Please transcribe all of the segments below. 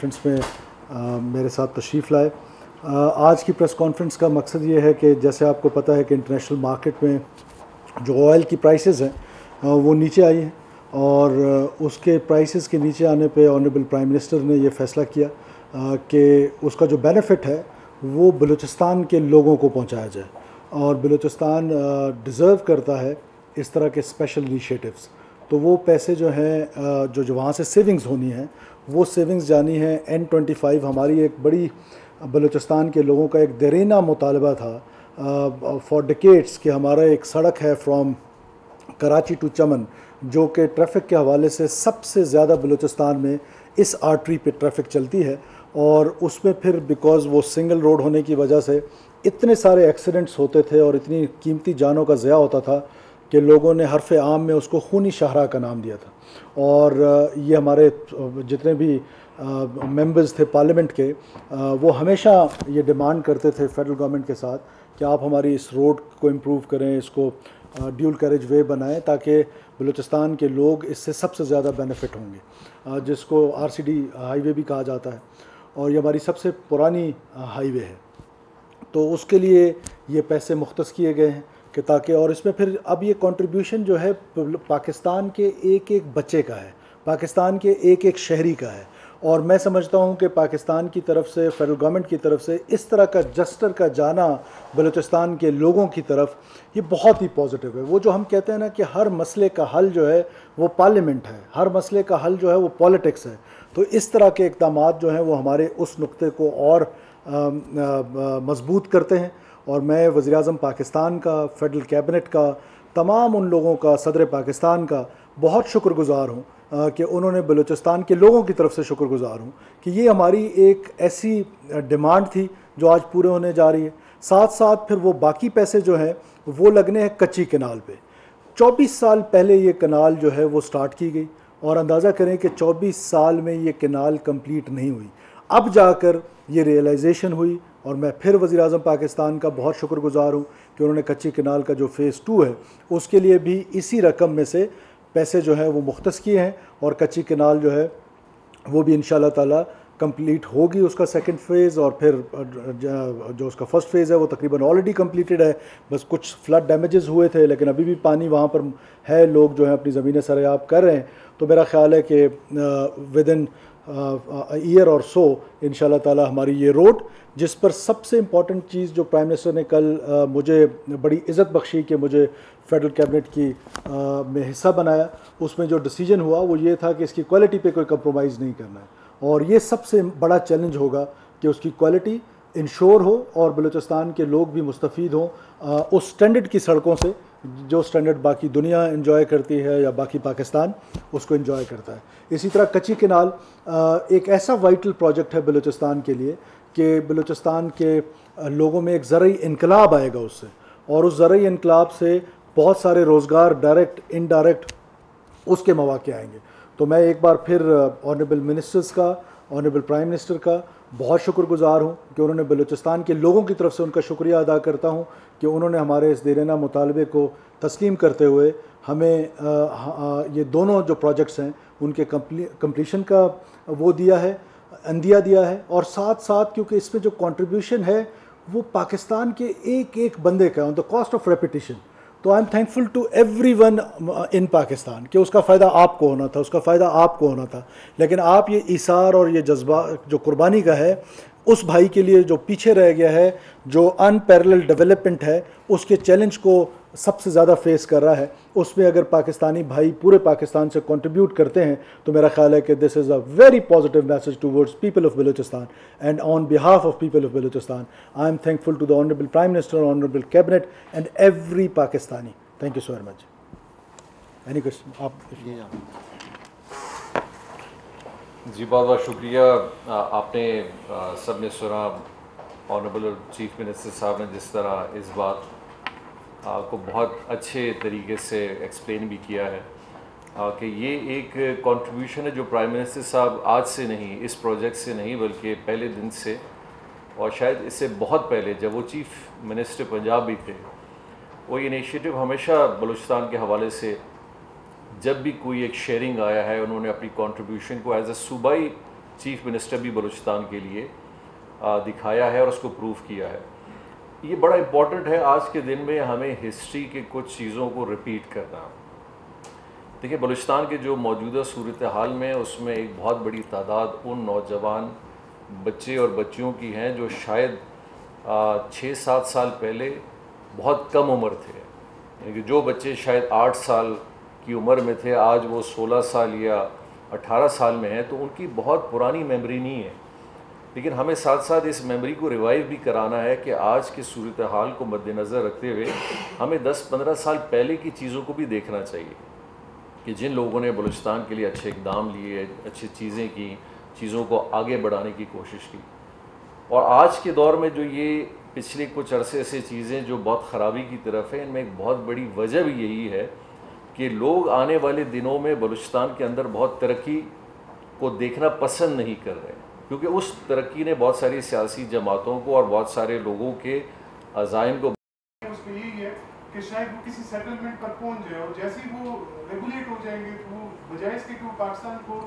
Conference میں میرے ساتھ تشریف لائے. آج کی پریس کانفرنس کا مقصد یہ ہے کہ جیسے آپ کو پتہ ہے کہ انٹرنیشنل مارکیٹ میں جو آئل کی پرائسز ہیں وہ نیچے آئی ہیں, اور اس کے پرائسز کے نیچے آنے پہ آنریبل پرائم منسٹر نے یہ فیصلہ کیا کہ اس کا جو بینیفٹ ہے وہ بلوچستان کے لوگوں کو پہنچایا جائے, اور بلوچستان ڈیزرو کرتا ہے اس طرح کے اسپیشل انیشیٹوز. تو وہ پیسے جو ہیں جو وہاں سے سیونگز ہونی ہیں وہ سیونگز جانی ہیں N25. ہماری ایک بڑی بلوچستان کے لوگوں کا ایک دیرینہ مطالبہ تھا فار ڈیکیڈس کہ ہمارا ایک سڑک ہے فرام کراچی ٹو چمن, جو کہ ٹریفک کے حوالے سے سب سے زیادہ بلوچستان میں اس آرٹری پہ ٹریفک چلتی ہے, اور اس میں پھر بیکاز وہ سنگل روڈ ہونے کی وجہ سے اتنے سارے ایکسیڈنٹس ہوتے تھے اور اتنی قیمتی جانوں کا ضیاع ہوتا تھا کہ لوگوں نے حرف عام میں اس کو خونی شاہراہ کا نام دیا تھا. اور یہ ہمارے جتنے بھی ممبرز تھے پارلیمنٹ کے, وہ ہمیشہ یہ ڈیمانڈ کرتے تھے فیڈرل گورنمنٹ کے ساتھ کہ آپ ہماری اس روڈ کو امپروو کریں, اس کو ڈیول کیریج وے بنائیں تاکہ بلوچستان کے لوگ اس سے سب سے زیادہ بینیفٹ ہوں گے, جس کو RCD ہائی وے بھی کہا جاتا ہے, اور یہ ہماری سب سے پرانی ہائی وے ہے. تو اس کے لیے یہ پیسے مختص کیے گئے ہیں کہ تاکہ, اور اس میں پھر اب یہ کنٹریبیوشن جو ہے پاکستان کے ایک ایک بچے کا ہے, پاکستان کے ایک ایک شہری کا ہے. اور میں سمجھتا ہوں کہ پاکستان کی طرف سے, فیڈرل گورنمنٹ کی طرف سے اس طرح کا جسٹر کا جانا بلوچستان کے لوگوں کی طرف, یہ بہت ہی پازیٹیو ہے. وہ جو ہم کہتے ہیں نا کہ ہر مسئلے کا حل جو ہے وہ پارلیمنٹ ہے, ہر مسئلے کا حل جو ہے وہ پالیٹکس ہے, تو اس طرح کے اقدامات جو ہیں وہ ہمارے اس نقطے کو اور مضبوط کرتے ہیں. اور میں وزیر اعظم پاکستان کا, فیڈرل کیبنٹ کا, تمام ان لوگوں کا, صدر پاکستان کا بہت شکر گزار ہوں کہ انہوں نے بلوچستان کے لوگوں کی طرف سے شکر گزار ہوں کہ یہ ہماری ایک ایسی ڈیمانڈ تھی جو آج پورے ہونے جا رہی ہے. ساتھ ساتھ پھر وہ باقی پیسے جو ہیں وہ لگنے ہیں کچی کنال پہ. 24 سال پہلے یہ کنال جو ہے وہ سٹارٹ کی گئی, اور اندازہ کریں کہ 24 سال میں یہ کنال کمپلیٹ نہیں ہوئی. اب جا کر یہ ریئلائزیشن ہوئی, اور میں پھر وزیر اعظم پاکستان کا بہت شکر گزار ہوں کہ انہوں نے کچی کنال کا جو فیز 2 ہے اس کے لیے بھی اسی رقم میں سے پیسے جو ہیں وہ مختص کیے ہیں, اور کچی کنال جو ہے وہ بھی انشاءاللہ تعالی کمپلیٹ ہوگی اس کا سیکنڈ فیز. اور پھر جو اس کا فرسٹ فیز ہے وہ تقریباً آلریڈی کمپلیٹڈ ہے, بس کچھ فلڈ ڈیمیجز ہوئے تھے لیکن ابھی بھی پانی وہاں پر ہے, لوگ جو ہیں اپنی زمینیں سریاب کر رہے ہیں. تو میرا خیال ہے کہ ود ان ایئر اور سو انشاءاللہ تعالی ہماری یہ روڈ, جس پر سب سے امپورٹنٹ چیز جو پرائم منسٹر نے کل مجھے بڑی عزت بخشی کہ مجھے فیڈرل کیبنٹ کی میں حصہ بنایا, اس میں جو ڈیسیجن ہوا وہ یہ تھا کہ اس کی کوالٹی پہ کوئی کمپرومائز نہیں کرنا ہے, اور یہ سب سے بڑا چیلنج ہوگا کہ اس کی کوالٹی انشور ہو اور بلوچستان کے لوگ بھی مستفید ہوں اس سٹینڈرڈ کی سڑکوں سے جو سٹینڈرڈ باقی دنیا انجوائے کرتی ہے یا باقی پاکستان اس کو انجوائے کرتا ہے. اسی طرح کچی کنال ایک ایسا وائٹل پروجیکٹ ہے بلوچستان کے لیے کہ بلوچستان کے لوگوں میں ایک زرعی انقلاب آئے گا اس سے, اور اس زرعی انقلاب سے بہت سارے روزگار ڈائریکٹ انڈائریکٹ اس کے مواقع آئیں گے. تو میں ایک بار پھر آنریبل منسٹرز کا, آنریبل پرائم منسٹر کا بہت شکر گزار ہوں کہ انہوں نے بلوچستان کے لوگوں کی طرف سے ان کا شکریہ ادا کرتا ہوں کہ انہوں نے ہمارے اس دیرینہ مطالبے کو تسلیم کرتے ہوئے ہمیں یہ دونوں جو پروجیکٹس ہیں ان کے کمپلیشن کا وہ دیا ہے, عندیہ دیا ہے. اور ساتھ ساتھ کیونکہ اس میں جو کنٹریبیوشن ہے وہ پاکستان کے ایک ایک بندے کا on the cost of repetition, تو I am thankful to everyone in Pakistan کہ اس کا فائدہ آپ کو ہونا تھا, اس کا فائدہ آپ کو ہونا تھا, لیکن آپ یہ ایثار اور یہ جذبہ جو قربانی کا ہے اس بھائی کے لیے جو پیچھے رہ گیا ہے, جو ان پیرلل ڈیولپمنٹ ہے, اس کے چیلنج کو سب سے زیادہ فیس کر رہا ہے, اس میں اگر پاکستانی بھائی پورے پاکستان سے کنٹریبیوٹ کرتے ہیں تو میرا خیال ہے کہ this is a very positive message towards people of Balochistan. And on behalf of people of Balochistan I am thankful to the honourable prime minister, honourable cabinet and every Pakistani. Thank you so very much. Any question آپ؟ جی بہت بہت شکریہ. آپ نے سب نے سنا honourable chief minister صاحب نے جس طرح اس بات کو بہت اچھے طریقے سے ایکسپلین بھی کیا ہے کہ یہ ایک کنٹریبیوشن ہے جو پرائم منسٹر صاحب آج سے نہیں, اس پروجیکٹ سے نہیں, بلکہ پہلے دن سے, اور شاید اس سے بہت پہلے جب وہ چیف منسٹر پنجاب بھی تھے, وہ انیشیٹو ہمیشہ بلوچستان کے حوالے سے جب بھی کوئی ایک شیئرنگ آیا ہے انہوں نے اپنی کنٹریبیوشن کو ایز اے صوبائی چیف منسٹر بھی بلوچستان کے لیے دکھایا ہے اور اس کو پروف کیا ہے. یہ بڑا امپورٹنٹ ہے آج کے دن میں ہمیں ہسٹری کے کچھ چیزوں کو ریپیٹ کرنا. دیکھیں بلوچستان کے جو موجودہ صورتحال میں اس میں ایک بہت بڑی تعداد ان نوجوان بچے اور بچیوں کی ہیں جو شاید 6-7 سال پہلے بہت کم عمر تھے. یعنی کہ جو بچے شاید 8 سال کی عمر میں تھے آج وہ 16 سال یا 18 سال میں ہیں, تو ان کی بہت پرانی میموری نہیں ہے. لیکن ہمیں ساتھ ساتھ اس میموری کو ریوائیو بھی کرانا ہے کہ آج کی صورتحال کو مد نظر رکھتے ہوئے ہمیں 10-15 سال پہلے کی چیزوں کو بھی دیکھنا چاہیے کہ جن لوگوں نے بلوچستان کے لیے اچھے اقدام لیے, اچھی چیزیں کی, چیزوں کو آگے بڑھانے کی کوشش کی. اور آج کے دور میں جو یہ پچھلے کچھ عرصے سے چیزیں جو بہت خرابی کی طرف ہیں, ان میں ایک بہت بڑی وجہ بھی یہی ہے کہ لوگ آنے والے دنوں میں بلوچستان کے اندر بہت ترقی کو دیکھنا پسند نہیں کر رہے, کیونکہ اس ترقی نے بہت ساری سیاسی جماعتوں کو اور بہت سارے لوگوں کے عزائم کو اس میں یہی ہے کہ شاید وہ کسی سیٹلمنٹ پر پہنچ جائے, اور جیسے ہی وہ ریگولیٹ ہو جائیں گے تو وہ بجائے اس کے کہ وہ پاکستان کو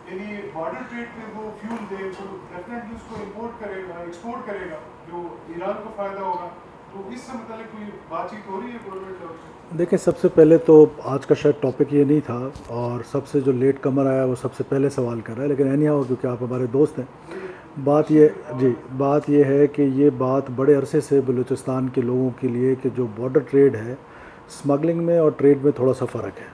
یعنی بارڈر ٹریڈ پہ وہ فیول دے تو ڈیفینیٹلی اس کو امپورٹ کرے گا, ایکسپورٹ کرے گا, جو ایران کو فائدہ ہوگا. تو اس سے متعلق کوئی بات چیت ہو رہی ہے گورنمنٹ اور؟ دیکھیں سب سے پہلے تو آج کا شاید ٹاپک یہ نہیں تھا, اور سب سے جو لیٹ کمر آیا وہ سب سے پہلے سوال کر رہا ہے, لیکن اینی ہاؤ کیونکہ آپ ہمارے دوست ہیں, بات یہ ہے کہ یہ بات بڑے عرصے سے بلوچستان کے لوگوں کے لیے کہ جو بارڈر ٹریڈ ہے, اسمگلنگ میں اور ٹریڈ میں تھوڑا سا فرق ہے.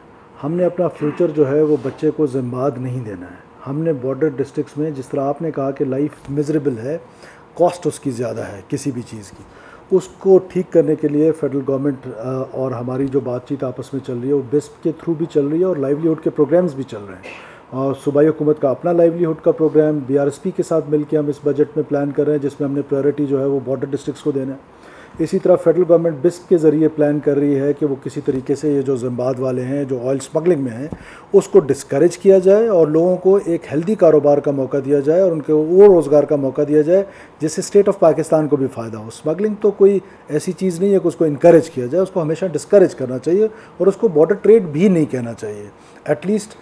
ہم نے اپنا فیوچر جو ہے وہ بچے کو ذمباد نہیں دینا ہے. ہم نے بارڈر ڈسٹرکٹس میں جس طرح آپ نے کہا کہ لائف میزریبل ہے, کاسٹ اس کی زیادہ ہے کسی بھی چیز کی, اس کو ٹھیک کرنے کے لیے فیڈرل گورنمنٹ اور ہماری جو بات چیت آپس میں چل رہی ہے وہ بسپ کے تھرو بھی چل رہی ہے, اور لائیولیہڈ کے پروگرامز بھی چل رہے ہیں. اور صوبائی حکومت کا اپنا لائیولیہڈ کا پروگرام BRSP کے ساتھ مل کے ہم اس بجٹ میں پلان کر رہے ہیں, جس میں ہم نے پرائیورٹی جو ہے وہ بارڈر ڈسٹرکٹس کو دینا ہے. اسی طرح فیڈرل گورنمنٹ بسپ کے ذریعے پلان کر رہی ہے کہ وہ کسی طریقے سے یہ جو ذمباد والے ہیں جو آئل اسمگلنگ میں ہیں اس کو ڈسکریج کیا جائے, اور لوگوں کو ایک ہیلدی کاروبار کا موقع دیا جائے, اور ان کو وہ روزگار کا موقع دیا جائے جس سے اسٹیٹ آف پاکستان کو بھی فائدہ ہو. اسمگلنگ تو کوئی ایسی چیز نہیں ہے کہ اس کو انکریج کیا جائے, اس کو ہمیشہ ڈسکریج کرنا چاہیے, اور اس کو بارڈر ٹریڈ بھی نہیں کہنا چاہیے. ایٹ لیسٹ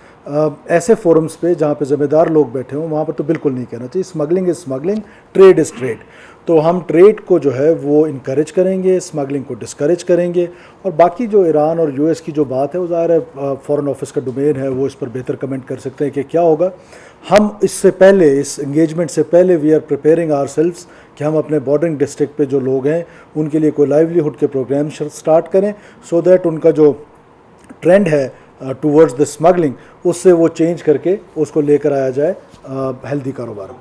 ایسے فورمز پہ جہاں پہ ذمہ دار لوگ بیٹھے ہوں وہاں پر تو بالکل نہیں کہنا چاہیے. Smuggling is smuggling, trade is trade. تو ہم ٹریڈ کو جو ہے وہ انکریج کریں گے, اسمگلنگ کو ڈسکریج کریں گے. اور باقی جو ایران اور US کی جو بات ہے وہ ظاہر ہے فارن آفس کا ڈومین ہے, وہ اس پر بہتر کمنٹ کر سکتے ہیں کہ کیا ہوگا. ہم اس سے پہلے, اس انگیجمنٹ سے پہلے وی آر پریپیئرنگ آور سیلفس کہ ہم اپنے بارڈرنگ ڈسٹرکٹ پہ جو لوگ ہیں ان کے لیے کوئی لائیولیہڈ کے پروگرام سٹارٹ کریں, سو دیٹ ان کا جو ٹرینڈ ہے ٹورڈز دا اسمگلنگ اس سے وہ چینج کر کے اس کو لے کر آیا جائے ہیلدی کاروبار میں.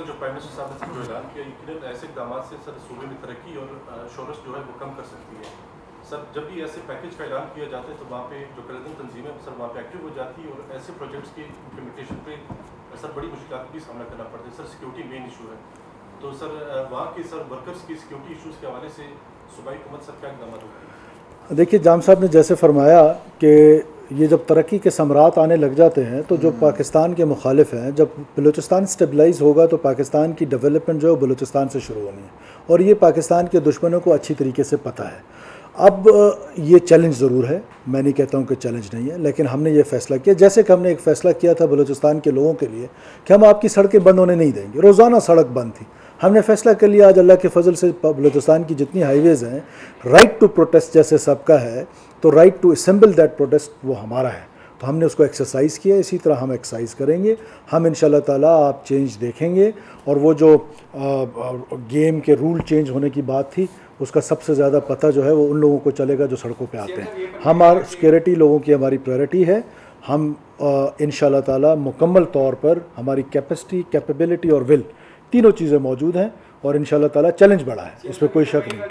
جو پرائم منسٹر صاحب نے جو اعلان کیا, یقیناً ایسے اقدامات سے سر صوبے میں ترقی اور شورش جو ہے وہ کم کر سکتی ہے. سر جب بھی ایسے پیکج کا اعلان کیا جاتا ہے تو وہاں پہ جو قلعتی تنظیمیں سر وہاں پہ ایکٹیو ہو جاتی ہے, اور ایسے پروجیکٹس کی امپلیمنٹیشن پہ سر بڑی مشکلات کا بھی سامنا کرنا پڑتا ہے. سر سیکورٹی مین ایشو ہے, تو سر وہاں کے سر ورکرس کی سیکورٹی ایشوز کے حوالے سے صوبائی حکومت سر کیا اقدامات ہوتے ہیں؟ دیکھیے جام صاحب نے جیسے فرمایا کہ یہ جب ترقی کے ثمرات آنے لگ جاتے ہیں تو جو پاکستان کے مخالف ہیں, جب بلوچستان سٹیبلائز ہوگا تو پاکستان کی ڈیولپمنٹ جو ہے بلوچستان سے شروع ہونی ہے, اور یہ پاکستان کے دشمنوں کو اچھی طریقے سے پتہ ہے. اب یہ چیلنج ضرور ہے, میں نہیں کہتا ہوں کہ چیلنج نہیں ہے, لیکن ہم نے یہ فیصلہ کیا, جیسے کہ ہم نے ایک فیصلہ کیا تھا بلوچستان کے لوگوں کے لیے کہ ہم آپ کی سڑکیں بند ہونے نہیں دیں گے. روزانہ سڑک بند تھی, ہم نے فیصلہ کر لیا آج اللہ کے فضل سے بلوچستان کی جتنی ہائی ویز ہیں, رائٹ ٹو پروٹیسٹ جیسے سب کا ہے تو right to assemble that protest وہ ہمارا ہے. تو ہم نے اس کو ایکسرسائز کیا, اسی طرح ہم ایکسرسائز کریں گے. ہم انشاءاللہ تعالیٰ آپ چینج دیکھیں گے, اور وہ جو گیم کے رول چینج ہونے کی بات تھی اس کا سب سے زیادہ پتہ جو ہے وہ ان لوگوں کو چلے گا جو سڑکوں پہ آتے ہیں. ہماری سیکورٹی لوگوں کی ہماری پرائرٹی ہے. ہم انشاءاللہ تعالیٰ مکمل طور پر ہماری کیپیسٹی, کیپیبلٹی اور ول تینوں چیزیں موجود ہیں, اور انشاءاللہ تعالیٰ چیلنج بڑا ہے, اس پہ کوئی شک نہیں.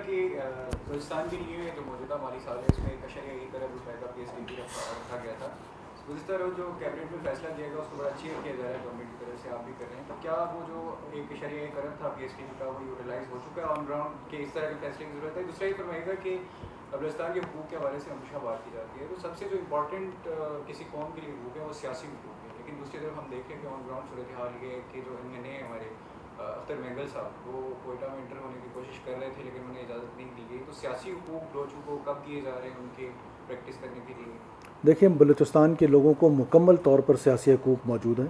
بلوچستان کے لیے جو موجودہ مالی سال ہے اس میں 1.1 ارب روپے کا PSDP رکھا گیا تھا. گزشتہ روز جو کیبنٹ میں فیصلہ کیا گیا اس کو بڑا اچھی کیا جا رہا ہے گورنمنٹ کی طرف سے, آپ بھی کر رہے ہیں. تو کیا وہ جو 1.1 ارب تھا PSDP کا وہ یوٹیلائز ہو چکا ہے آن گراؤنڈ کہ اس طرح کے فیصلے کی ضرورت ہے؟ دوسرا یہ فرمائے گا کہ بلوچستان کے حقوق کے حوالے سے ہمیشہ بات کی جاتی ہے, تو سب سے جو امپورٹنٹ کسی قوم کے لیے حقوق ہے وہ سیاسی حقوق ہے, لیکن دوسری طرف ہم دیکھیں کہ آن گراؤنڈ صورتحال یہ ہے کہ جو MNA ہمارے اختر مینگل صاحب وہ کوئٹہ میں انٹر ہونے کی کوشش کر رہے تھے لیکن انہیں اجازت نہیں دی گئی. تو سیاسی حقوق بلوچوں کو کب دیے جا رہے ہیں ان کے پریکٹس کرنے کے لیے؟ دیکھیں بلوچستان کے لوگوں کو مکمل طور پر سیاسی حقوق موجود ہیں.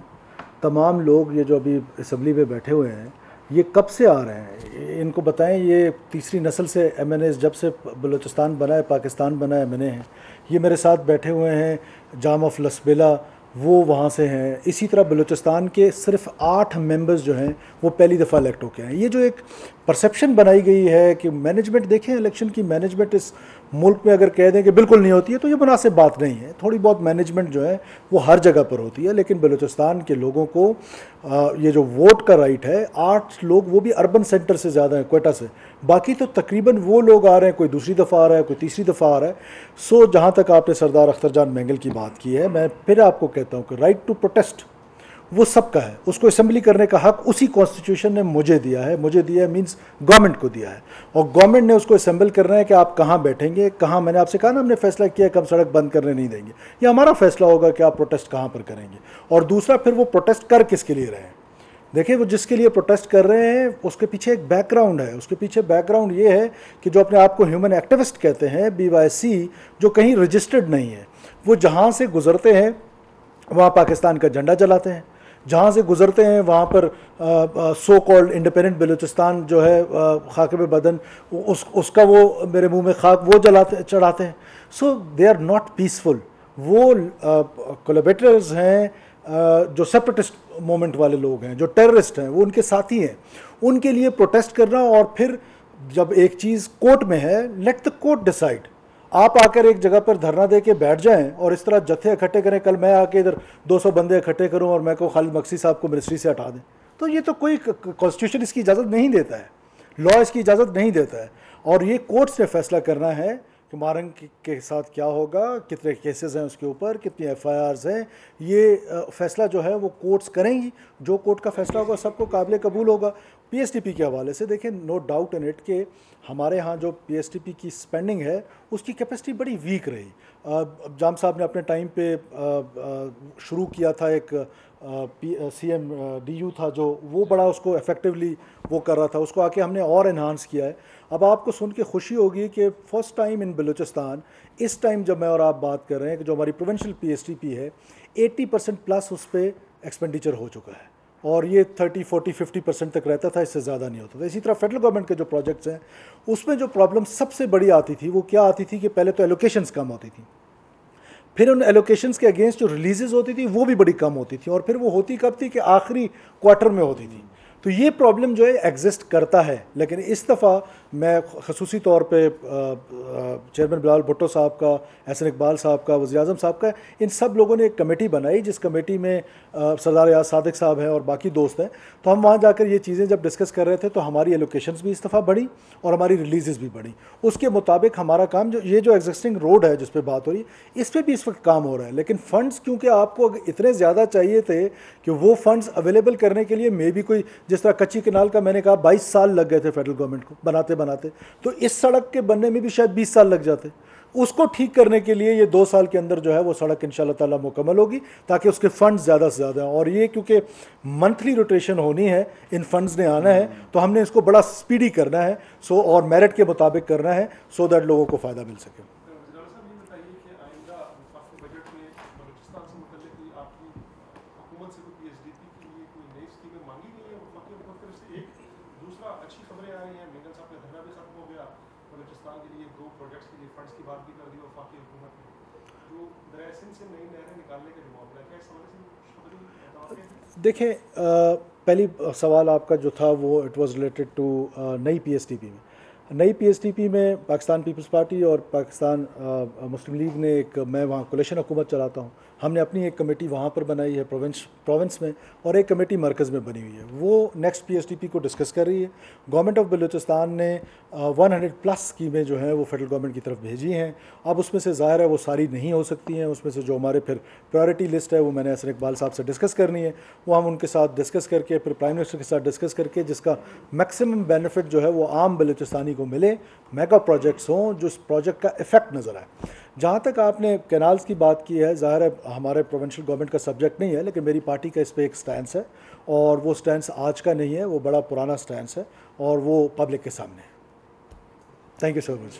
تمام لوگ یہ جو ابھی اسمبلی میں بیٹھے ہوئے ہیں یہ کب سے آ رہے ہیں؟ ان کو بتائیں، یہ تیسری نسل سے ایم این اے جب سے بلوچستان بنا ہے، پاکستان بنا ہے، ایم این اے ہیں. یہ میرے ساتھ بیٹھے ہوئے ہیں. جام آف لسبیلا وہ وہاں سے ہیں. اسی طرح بلوچستان کے صرف 8 ممبرز جو ہیں وہ پہلی دفعہ الیکٹ ہو کے ہیں. یہ جو ایک پرسیپشن بنائی گئی ہے کہ مینجمنٹ، دیکھیں الیکشن کی مینجمنٹ اس ملک میں اگر کہہ دیں کہ بالکل نہیں ہوتی ہے تو یہ مناسب بات نہیں ہے. تھوڑی بہت مینجمنٹ جو ہے وہ ہر جگہ پر ہوتی ہے، لیکن بلوچستان کے لوگوں کو یہ جو ووٹ کا رائٹ ہے، 8 لوگ وہ بھی اربن سینٹر سے زیادہ ہیں، کوئٹہ سے. باقی تو تقریباً وہ لوگ آ رہے ہیں، کوئی دوسری دفعہ آ رہا ہے، کوئی تیسری دفعہ آ رہا ہے. سو جہاں تک آپ نے سردار اختر جان مینگل کی بات کی ہے، میں پھر آپ کو کہتا ہوں کہ رائٹ ٹو پروٹیسٹ وہ سب کا ہے. اس کو اسمبلی کرنے کا حق اسی کانسٹیٹیوشن نے مجھے دیا ہے. مجھے دیا ہے مینس گورنمنٹ کو دیا ہے، اور گورنمنٹ نے اس کو اسمبل کرنا ہے کہ آپ کہاں بیٹھیں گے، کہاں. میں نے آپ سے کہا نا، ہم نے فیصلہ کیا کہ ہم سڑک بند کرنے نہیں دیں گے. یہ ہمارا فیصلہ ہوگا کہ آپ پروٹیسٹ کہاں پر کریں گے. اور دوسرا پھر وہ پروٹیسٹ کر کس کے لیے رہے ہیں. دیکھیں وہ جس کے لیے پروٹیسٹ کر رہے ہیں اس کے پیچھے ایک بیک گراؤنڈ ہے. اس کے پیچھے بیک گراؤنڈ یہ ہے کہ جو اپنے آپ کو ہیومن ایکٹیوسٹ کہتے ہیں، BYC، جو کہیں رجسٹرڈ نہیں ہے، وہ جہاں سے گزرتے ہیں وہاں پاکستان کا جھنڈا جلاتے ہیں. جہاں سے گزرتے ہیں وہاں پر سو کالڈ انڈیپینڈنٹ بلوچستان جو ہے خاک میں بدن، اس کا وہ میرے منہ میں خاک وہ چڑھاتے ہیں. سو دے آر ناٹ پیسفل. وہ کولیبریٹرز ہیں جو سیپریٹسٹ مومنٹ والے لوگ ہیں، جو ٹیررسٹ ہیں، وہ ان کے ساتھی ہیں. ان کے لیے پروٹیسٹ کرنا، اور پھر جب ایک چیز کورٹ میں ہے، لیٹ دا کورٹ ڈیسائیڈ. آپ آ کر ایک جگہ پر دھرنا دے کے بیٹھ جائیں اور اس طرح جتھے اکٹھے کریں. کل میں آ کے ادھر 200 بندے اکٹھے کروں اور میں کو خالد مکسی صاحب کو منسٹری سے ہٹا دیں، تو یہ تو کوئی کانسٹیٹیوشن اس کی اجازت نہیں دیتا ہے، لا اس کی اجازت نہیں دیتا ہے. اور یہ کورٹس نے فیصلہ کرنا ہے کہ مارنگ کے ساتھ کیا ہوگا، کتنے کیسز ہیں اس کے اوپر، کتنی FIRs ہیں. یہ فیصلہ جو ہے وہ کورٹس کریں گی. جو کورٹ کا فیصلہ ہوگا سب کو قابل قبول ہوگا. PSTP کے حوالے سے دیکھیں، نو ڈاؤٹ ان اٹ کہ ہمارے ہاں جو PSTP کی سپینڈنگ ہے اس کی کیپیسٹی بڑی ویک رہی. جام صاحب نے اپنے ٹائم پہ شروع کیا تھا ایک CM DU تھا جو وہ بڑا اس کو افیکٹولی وہ کر رہا تھا. اس کو آ کے ہم نے اور انہانس کیا ہے. اب آپ کو سن کے خوشی ہوگی کہ فرسٹ ٹائم ان بلوچستان، اس ٹائم جب میں اور آپ بات کر رہے ہیں، کہ جو ہماری پروونشل PSTP ہے 80% پلس اس پہ ایکسپینڈیچر ہو چکا ہے. اور یہ 30, 40, 50% تک رہتا تھا، اس سے زیادہ نہیں ہوتا تھا. اسی طرح فیڈرل گورنمنٹ کے جو پروجیکٹس ہیں اس میں جو پرابلم سب سے بڑی آتی تھی وہ کیا آتی تھی کہ پہلے تو ایلوکیشنز کم ہوتی تھیں، پھر ان ایلوکیشنز کے اگینسٹ جو ریلیزز ہوتی تھی وہ بھی بڑی کم ہوتی تھی، اور پھر وہ ہوتی کب تھی کہ آخری کوارٹر میں ہوتی تھی. تو یہ پرابلم جو ہے ایگزسٹ کرتا ہے. لیکن اس دفعہ میں خصوصی طور پہ چیئرمین بلال بھٹو صاحب کا، احسن اقبال صاحب کا، وزیر اعظم صاحب کا، ان سب لوگوں نے ایک کمیٹی بنائی جس کمیٹی میں سردار ایاز صادق صاحب ہیں اور باقی دوست ہیں. تو ہم وہاں جا کر یہ چیزیں جب ڈسکس کر رہے تھے تو ہماری ایلوکیشنز بھی اس دفعہ بڑھی اور ہماری ریلیزز بھی بڑھی. اس کے مطابق ہمارا کام یہ جو ایگزسٹنگ روڈ ہے جس پہ بات ہو رہی ہے اس پہ بھی اس وقت کام ہو رہا ہے. لیکن فنڈز کیونکہ آپ کو اتنے زیادہ چاہیے تھے کہ وہ فنڈز اویلیبل کرنے کے لیے مے بھی کوئی، جس طرح کچی کنال کا میں نے کہا 22 سال لگ گئے تھے فیڈرل گورنمنٹ کو بناتے، تو اس سڑک کے بننے میں بھی شاید 20 سال لگ جاتے. اس کو ٹھیک کرنے کے لیے یہ 2 سال کے اندر جو ہے وہ سڑک انشاءاللہ تعالیٰ مکمل ہوگی تاکہ اس کے فنڈز زیادہ سے زیادہ ہیں. اور یہ کیونکہ منتھلی روٹیشن ہونی ہے، ان فنڈز نے آنا ہے، تو ہم نے اس کو بڑا سپیڈی کرنا ہے اور میرٹ کے مطابق کرنا ہے سو دیٹ لوگوں کو فائدہ مل سکے. دیکھیں پہلی سوال آپ کا جو تھا وہ اٹ واز ریلیٹڈ ٹو نئی PSTP میں. نئی PSTP میں پاکستان پیپلز پارٹی اور پاکستان مسلم لیگ نے ایک، میں وہاں کولیشن حکومت چلاتا ہوں، ہم نے اپنی ایک کمیٹی وہاں پر بنائی ہے پروونس میں، اور ایک کمیٹی مرکز میں بنی ہوئی ہے. وہ نیکسٹ PSTP کو ڈسکس کر رہی ہے. گورنمنٹ آف بلوچستان نے 100+ اسکیمیں جو ہیں وہ فیڈرل گورنمنٹ کی طرف بھیجی ہیں. اب اس میں سے ظاہر ہے وہ ساری نہیں ہو سکتی ہیں. اس میں سے جو ہمارے پھر پرائرٹی لسٹ ہے وہ میں نے احسن اقبال صاحب سے ڈسکس کرنی ہے. وہ ہم ان کے ساتھ ڈسکس کر کے پھر پرائم منسٹر کے ساتھ ڈسکس کر کے جس کا میکسیمم بینیفٹ جو ہے وہ عام بلوچستانی کو ملے، میگا پروجیکٹس ہوں جو اس پروجیکٹ کا افیکٹ نظر آئے. جہاں تک آپ نے کینالز کی بات کی ہے، ظاہر ہے ہمارے پروونشل گورنمنٹ کا سبجیکٹ نہیں ہے، لیکن میری پارٹی کا اس پہ ایک سٹینس ہے، اور وہ سٹینس آج کا نہیں ہے، وہ بڑا پرانا سٹینس ہے اور وہ پبلک کے سامنے ہے. تھینک یو سو مچ.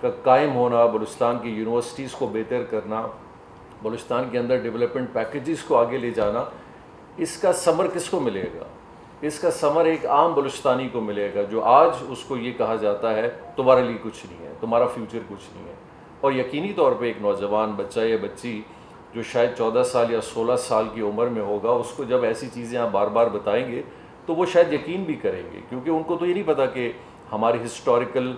کا قائم ہونا، بلوچستان کی یونیورسٹیز کو بہتر کرنا، بلوچستان کے اندر ڈیولپمنٹ پیکیجز کو آگے لے جانا، اس کا ثمر کس کو ملے گا؟ اس کا ثمر ایک عام بلوچستانی کو ملے گا جو آج اس کو یہ کہا جاتا ہے تمہارے لیے کچھ نہیں ہے، تمہارا فیوچر کچھ نہیں ہے. اور یقینی طور پہ ایک نوجوان بچہ یا بچی جو شاید 14 سال یا 16 سال کی عمر میں ہوگا، اس کو جب ایسی چیزیں آپ بار بار بتائیں گے تو وہ شاید یقین بھی کریں گے، کیونکہ ان کو تو یہ نہیں پتہ کہ ہماری ہسٹوریکل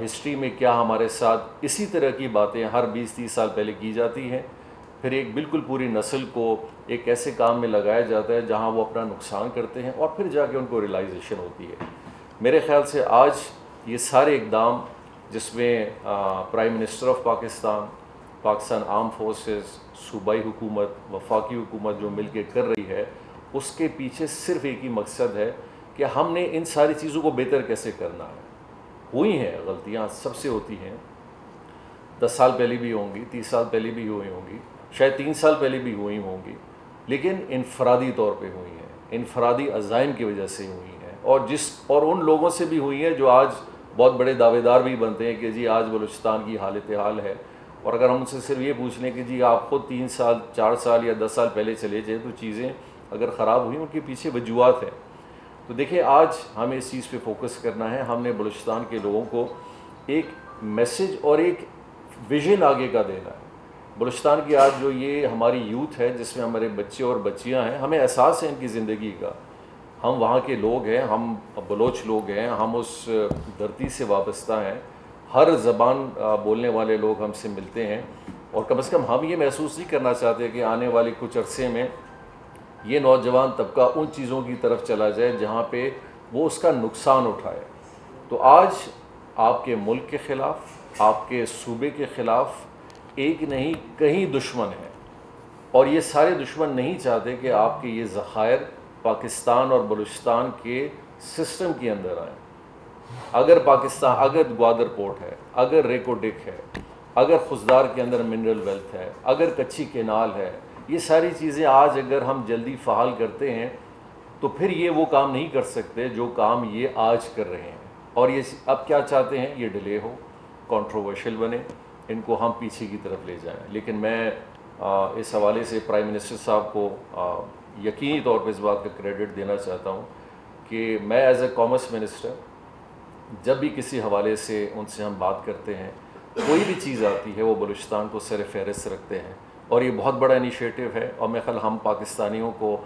ہسٹری میں کیا ہمارے ساتھ اسی طرح کی باتیں ہر 20-30 سال پہلے کی جاتی ہیں. پھر ایک بالکل پوری نسل کو ایک ایسے کام میں لگایا جاتا ہے جہاں وہ اپنا نقصان کرتے ہیں، اور پھر جا کے ان کو ریلائزیشن ہوتی ہے. میرے خیال سے آج یہ سارے اقدام جس میں prime minister of Pakistan, Pakistan arm forces, صوبائی حکومت، وفاقی حکومت جو مل کے کر رہی ہے، اس کے پیچھے صرف ایک ہی مقصد ہے کہ ہم نے ان ساری چیزوں کو بہتر کیسے کرنا ہے. ہوئی ہیں غلطیاں، سب سے ہوتی ہیں، 10 سال پہلے بھی ہوں گی، 30 سال پہلے بھی ہوئی ہوں گی، شاید 3 سال پہلے بھی ہوئی ہوں گی، لیکن انفرادی طور پہ ہوئی ہیں، انفرادی عزائم کی وجہ سے ہوئی ہیں، اور ان لوگوں سے بھی ہوئی ہیں جو آج بہت بڑے دعوے دار بھی بنتے ہیں کہ جی آج بلوچستان کی حالت حال ہے. اور اگر ہم ان سے صرف یہ پوچھ لیں کہ جی آپ خود 3 سال 4 سال یا 10 سال پہلے چلے جائیں تو چیزیں اگر خراب ہوئیں ان کے پیچھے وجوہات ہیں. تو دیکھیں آج ہمیں اس چیز پہ فوکس کرنا ہے. ہم نے بلوچستان کے لوگوں کو ایک میسج اور ایک ویژن آگے کا دینا ہے. بلوچستان کی آج جو یہ ہماری یوتھ ہے جس میں ہمارے بچے اور بچیاں ہیں، ہمیں احساس ہے ان کی زندگی کا. ہم وہاں کے لوگ ہیں، ہم بلوچ لوگ ہیں، ہم اس دھرتی سے وابستہ ہیں، ہر زبان بولنے والے لوگ ہم سے ملتے ہیں، اور کم از کم ہم یہ محسوس نہیں کرنا چاہتے کہ آنے والے کچھ عرصے میں یہ نوجوان طبقہ ان چیزوں کی طرف چلا جائے جہاں پہ وہ اس کا نقصان اٹھائے. تو آج آپ کے ملک کے خلاف، آپ کے صوبے کے خلاف ایک نہیں کہیں دشمن ہے، اور یہ سارے دشمن نہیں چاہتے کہ آپ کے یہ ذخائر پاکستان اور بلوچستان کے سسٹم کے اندر آئیں. اگر پاکستان، اگر گوادر پورٹ ہے، اگر ریکو ڈک ہے، اگر خزدار کے اندر منرل ویلتھ ہے، اگر کچھی کینال ہے، یہ ساری چیزیں آج اگر ہم جلدی فعال کرتے ہیں تو پھر یہ وہ کام نہیں کر سکتے جو کام یہ آج کر رہے ہیں. اور یہ اب کیا چاہتے ہیں؟ یہ ڈیلے ہو، کنٹروورشل بنے، ان کو ہم پیچھے کی طرف لے جائیں. لیکن میں اس حوالے سے پرائم منسٹر صاحب کو یقینی طور پہ اس بات کا کریڈٹ دینا چاہتا ہوں کہ میں ایز اے کامرس منسٹر جب بھی کسی حوالے سے ان سے ہم بات کرتے ہیں، کوئی بھی چیز آتی ہے وہ بلوچستان کو سر فہرست رکھتے ہیں، اور یہ بہت بڑا انیشیٹو ہے. اور میں خیال ہم پاکستانیوں کو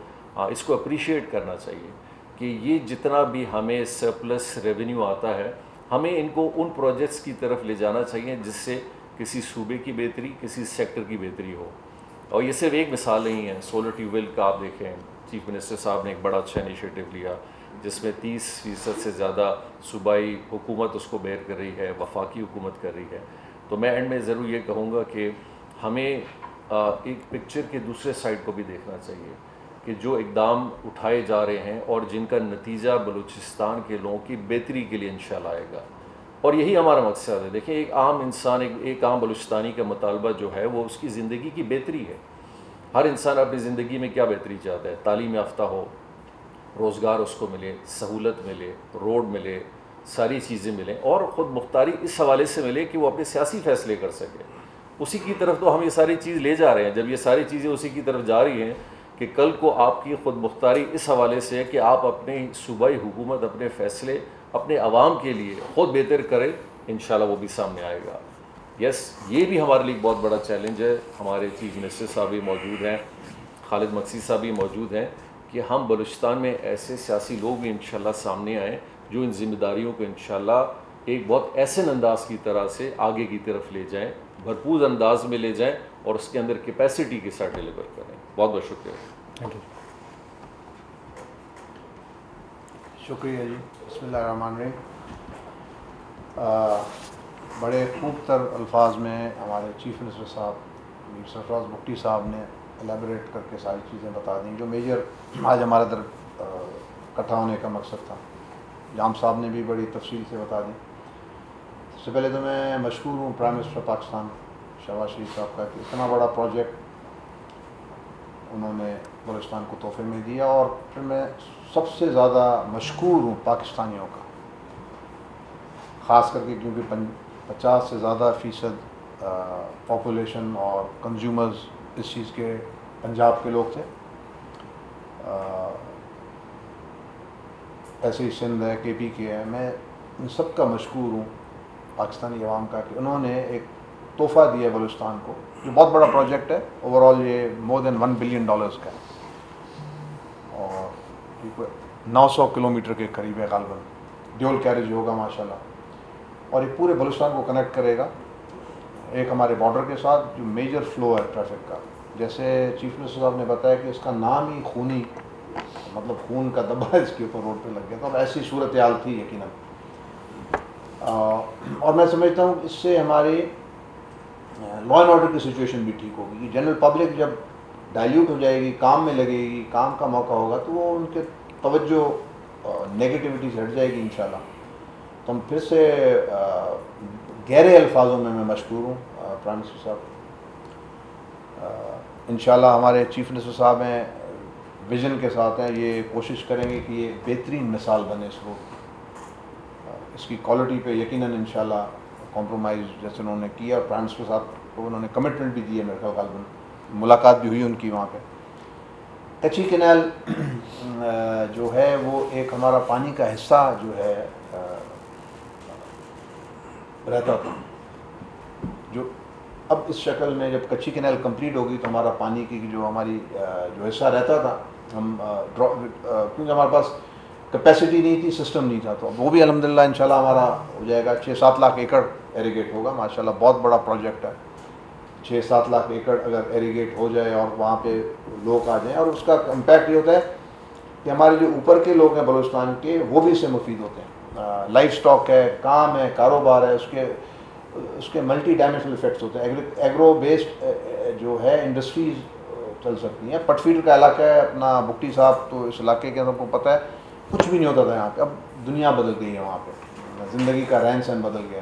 اس کو اپریشیٹ کرنا چاہیے کہ یہ جتنا بھی ہمیں سرپلس ریونیو آتا ہے، ہمیں ان کو ان پروجیکٹس کی طرف لے جانا چاہیے جس سے کسی صوبے کی بہتری، کسی سیکٹر کی بہتری ہو. اور یہ صرف ایک مثال نہیں ہے. سولر ٹیوب ویل کا آپ دیکھیں، چیف منسٹر صاحب نے ایک بڑا اچھا انیشیٹو لیا جس میں 30% سے زیادہ صوبائی حکومت اس کو بیئر کر رہی ہے، وفاقی حکومت کر رہی ہے. تو میں اینڈ میں ضرور یہ کہوں گا کہ ہمیں ایک پکچر کے دوسرے سائڈ کو بھی دیکھنا چاہیے کہ جو اقدام اٹھائے جا رہے ہیں اور جن کا نتیجہ بلوچستان کے لوگوں کی بہتری کے لیے انشاءاللہ آئے گا. اور یہی ہمارا مقصد ہے. دیکھیں ایک عام انسان، ایک عام بلوچستانی کا مطالبہ جو ہے وہ اس کی زندگی کی بہتری ہے. ہر انسان اپنی زندگی میں کیا بہتری چاہتا ہے؟ تعلیم یافتہ ہو، روزگار اس کو ملے، سہولت ملے، روڈ ملے، ساری چیزیں ملیں، اور خود مختاری اس حوالے سے ملے کہ وہ اپنے سیاسی فیصلے کر سکے. اسی کی طرف تو ہم یہ ساری چیز لے جا رہے ہیں. جب یہ ساری چیزیں اسی کی طرف جا رہی ہیں کہ کل کو آپ کی خود مختاری اس حوالے سے ہے کہ آپ اپنی صوبائی حکومت، اپنے فیصلے اپنے عوام کے لیے خود بہتر کریں، انشاءاللہ وہ بھی سامنے آئے گا. یہ بھی ہمارے لیے بہت بڑا چیلنج ہے. ہمارے چیف منسٹر صاحب بھی موجود ہیں، خالد مقصی صاحب بھی موجود ہیں، کہ ہم بلوچستان میں ایسے سیاسی لوگ بھی انشاءاللہ سامنے آئیں جو ان ذمہ داریوں کو انشاءاللہ ایک بہت احسن انداز کی طرح سے آگے کی طرف لے جائیں، بھرپور انداز میں لے جائیں، اور اس کے اندر کیپیسٹی کے ساتھ ڈیلیور کریں. بہت بہت شکریہ. Thank you. شکریہ جی. بسم اللہ الرحمن الرحیم. بڑے خوب تر الفاظ میں ہمارے چیف منسٹر صاحب میر سرفراز بگٹی صاحب نے الیبوریٹ کر کے ساری چیزیں بتا دیں جو میجر آج ہمارا اکٹھا ہونے کا مقصد تھا. جام صاحب نے بھی بڑی تفصیل سے بتا دی. سب سے پہلے تو میں مشکور ہوں پرائم منسٹر پاکستان شہباز شریف صاحب کا کہ اتنا بڑا پروجیکٹ انہوں نے بلوچستان کو تحفے میں دیا. اور پھر میں سب سے زیادہ مشکور ہوں پاکستانیوں کا، خاص کر کے کیونکہ 50 سے زیادہ فیصد پاپولیشن اور کنزیومرز اس چیز کے پنجاب کے لوگ تھے. ایسے ہی سندھ ہے, کے پی کے ہے. میں ان سب کا مشکور ہوں پاکستانی عوام کا کہ انہوں نے ایک تحفہ دیا بلوچستان کو, جو بہت بڑا پروجیکٹ ہے. اوور آل یہ مور دین $1 بلین کا ہے اور 900 کلومیٹر کے قریب ہے غالباً. ڈیول کیریج ہوگا ماشاءاللہ, اور یہ پورے بلوچستان کو کنیکٹ کرے گا ایک ہمارے بارڈر کے ساتھ جو میجر فلو ہے ٹریفک کا. جیسے چیف منسٹر صاحب نے بتایا کہ اس کا نام ہی خونی, مطلب خون کا دبا اس کے اوپر روڈ پہ لگ گیا تھا, اور ایسی صورتحال تھی یقیناً. اور میں سمجھتا ہوں اس سے ہماری لا اینڈ آرڈر کی سچویشن بھی ٹھیک ہوگی. جنرل پبلک جب ڈائلیوٹ ہو جائے گی, کام میں لگے گی, کام کا موقع ہوگا, تو وہ ان کے توجہ نیگیٹیوٹی سے ہٹ جائے گی انشاءاللہ. تو ہم پھر سے گہرے الفاظوں میں مشکور ہوں پرائم منسٹر صاحب. انشاءاللہ ہمارے چیف منسٹر صاحب ہیں, ویژن کے ساتھ ہیں, یہ کوشش کریں گے کہ یہ بہترین مثال بنے اس روڈ. اس کی کوالٹی پہ یقیناً انشاءاللہ کمپرومائز جیسے انہوں نے کیا, اور پرائم منسٹر صاحب کو انہوں نے کمٹمنٹ بھی دی ہے میرے خیال غالباً, ملاقات بھی ہوئی ان کی وہاں پہ. کچی کینال جو ہے وہ ایک ہمارا پانی کا حصہ جو ہے رہتا تھا, جو اب اس شکل میں جب کچی کینال کمپلیٹ ہوگی تو ہمارا پانی کی جو ہماری جو حصہ رہتا تھا, ہم کیونکہ ہمارے پاس کیپیسٹی نہیں تھی, سسٹم نہیں تھا, تو وہ بھی الحمدللہ انشاءاللہ ہمارا ہو جائے گا. 6-7 لاکھ ایکڑ ایریگیٹ ہوگا ماشاءاللہ, بہت بڑا پروجیکٹ ہے. 6-7 لاکھ ایکڑ اگر ایریگیٹ ہو جائے اور وہاں پہ لوگ آ جائیں, اور اس کا امپیکٹ یہ ہوتا ہے کہ ہمارے جو اوپر کے لوگ ہیں بلوچستان کے, وہ بھی اس سے مفید ہوتے ہیں. لائف سٹاک ہے, کام ہے, کاروبار ہے, اس کے ملٹی ڈائمینشنل افیکٹس ہوتے ہیں. ایگرو بیسڈ جو ہے انڈسٹریز چل سکتی ہیں. پٹ فیلڈ کا علاقہ ہے اپنا بگٹی صاحب, تو اس علاقے کے سب کو پتہ ہے کچھ بھی نہیں ہوتا تھا یہاں پہ. اب دنیا بدل گئی ہے وہاں پہ, زندگی کا رہن سہن بدل گیا.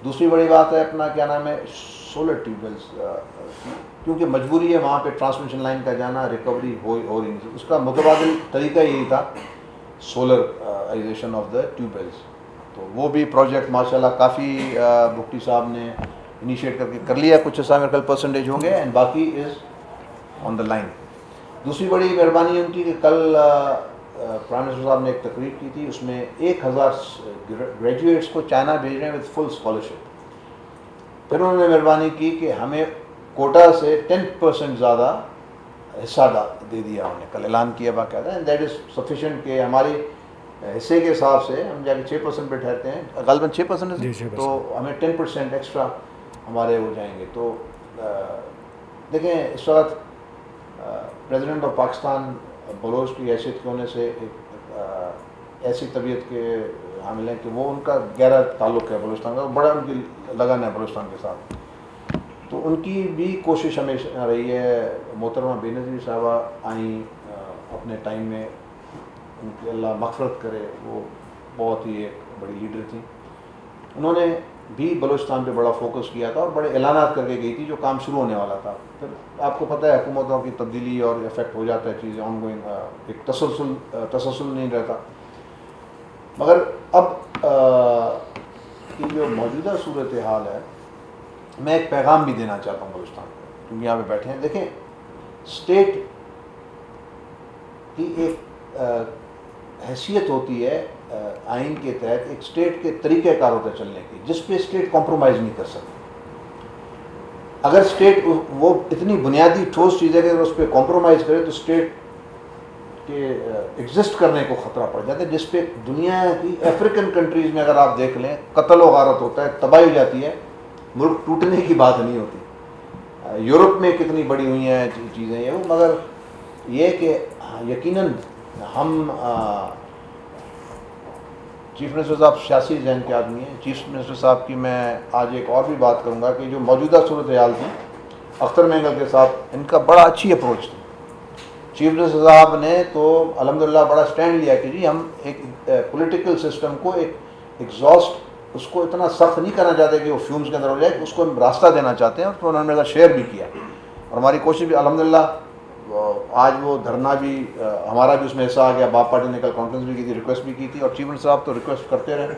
دوسری بڑی بات ہے اپنا کیا نام ہے سولر ٹیوب ویلس, کیونکہ مجبوری ہے وہاں پہ ٹرانسمیشن لائن کا جانا, ریکوری ہو رہی نہیں. اس کا متبادل طریقہ یہی تھا solarization of the tube wells. تو وہ بھی پروجیکٹ ماشاءاللہ کافی بگٹی صاحب نے انیشیٹ کر لیا. کچھ حصہ میرے خیال پرسنٹیج ہوں گے, اینڈ باقی از آن دا لائن. دوسری بڑی مہربانی ان کی کہ کل پرائم منسٹر صاحب نے ایک تقریر کی تھی, اس میں 1000 گریجویٹس کو چائنا بھیج رہے ہیں وتھ فل اسکالرشپ. پھر انہوں نے مہربانی کی کہ ہمیں کوٹا سے 10% زیادہ حصہ دے دیا. انہوں نے کل اعلان کیا باقاعدہ, اینڈ دیٹ از سفیشینٹ کہ ہماری حصے کے حساب سے ہم جا کے 6% پہ ٹھہرتے ہیں, غالباً 6%, تو ہمیں 10% ایکسٹرا ہمارے ہو جائیں گے. تو دیکھیں اس وقت پریزیڈنٹ آف پاکستان بلوچ کی حیثیت کے ہونے سے ایک ایسی طبیعت کے حامل ہیں کہ وہ ان کا گہرا تعلق ہے بلوچستان کا, بڑا ان کی لگن ہے بلوچستان کے ساتھ. تو ان کی بھی کوشش ہمیشہ رہی ہے. محترمہ بے نظیر صاحبہ آئیں اپنے ٹائم میں, ان کی اللہ مغفرت کرے, وہ بہت ہی ایک بڑی لیڈر تھیں. انہوں نے بھی بلوچستان پہ بڑا فوکس کیا تھا اور بڑے اعلانات کر کے گئی تھی جو کام شروع ہونے والا تھا. پھر آپ کو پتہ ہے حکومتوں کی تبدیلی اور افیکٹ ہو جاتا ہے, چیزیں آن گوئنگ, ایک تسلسل نہیں رہتا. مگر اب کی جو موجودہ صورتحال ہے, میں ایک پیغام بھی دینا چاہتا ہوں بلوچستان کو, کیونکہ یہاں پہ بیٹھے ہیں. دیکھیں اسٹیٹ کی ایک حیثیت ہوتی ہے آئین کے تحت, ایک اسٹیٹ کے طریقہ کار ہوتا ہے چلنے کی, جس پہ اسٹیٹ کمپرومائز نہیں کر سکتی. اگر اسٹیٹ وہ اتنی بنیادی ٹھوس چیز ہے کہ اگر اس پہ کمپرومائز کرے تو اسٹیٹ کے ایگزسٹ کرنے کو خطرہ پڑ جاتا ہے, جس پہ دنیا کی افریقن کنٹریز میں اگر آپ دیکھ لیں قتل و غارت ہوتا ہے, تباہی ہو جاتی ہے, ملک ٹوٹنے کی بات نہیں ہوتی. یورپ میں کتنی بڑی ہوئی ہیں چیزیں یہ, مگر یہ کہ یقیناً ہم چیف منسٹر صاحب سیاسی ذہن کے آدمی ہیں. چیف منسٹر صاحب کی میں آج ایک اور بھی بات کروں گا کہ جو موجودہ صورتحال تھی اختر مینگل کے ساتھ, ان کا بڑا اچھی اپروچ تھی. چیف منسٹر صاحب نے تو الحمدللہ بڑا سٹینڈ لیا کہ جی ہم ایک پولیٹیکل سسٹم کو ایک ایگزاسٹ, اس کو اتنا سخت نہیں کرنا چاہتے کہ وہ فیومز کے اندر ہو جائے, اس کو ہم راستہ دینا چاہتے ہیں. اور انہوں نے میرا شیئر بھی کیا, اور ہماری کوشش بھی الحمدللہ, آج وہ دھرنا بھی ہمارا بھی اس میں حصہ آ گیا. باپ پارٹی نے کل کانفرنس بھی کی تھی, ریکویسٹ بھی کی تھی, اور چیف منسٹر صاحب تو ریکویسٹ کرتے رہے,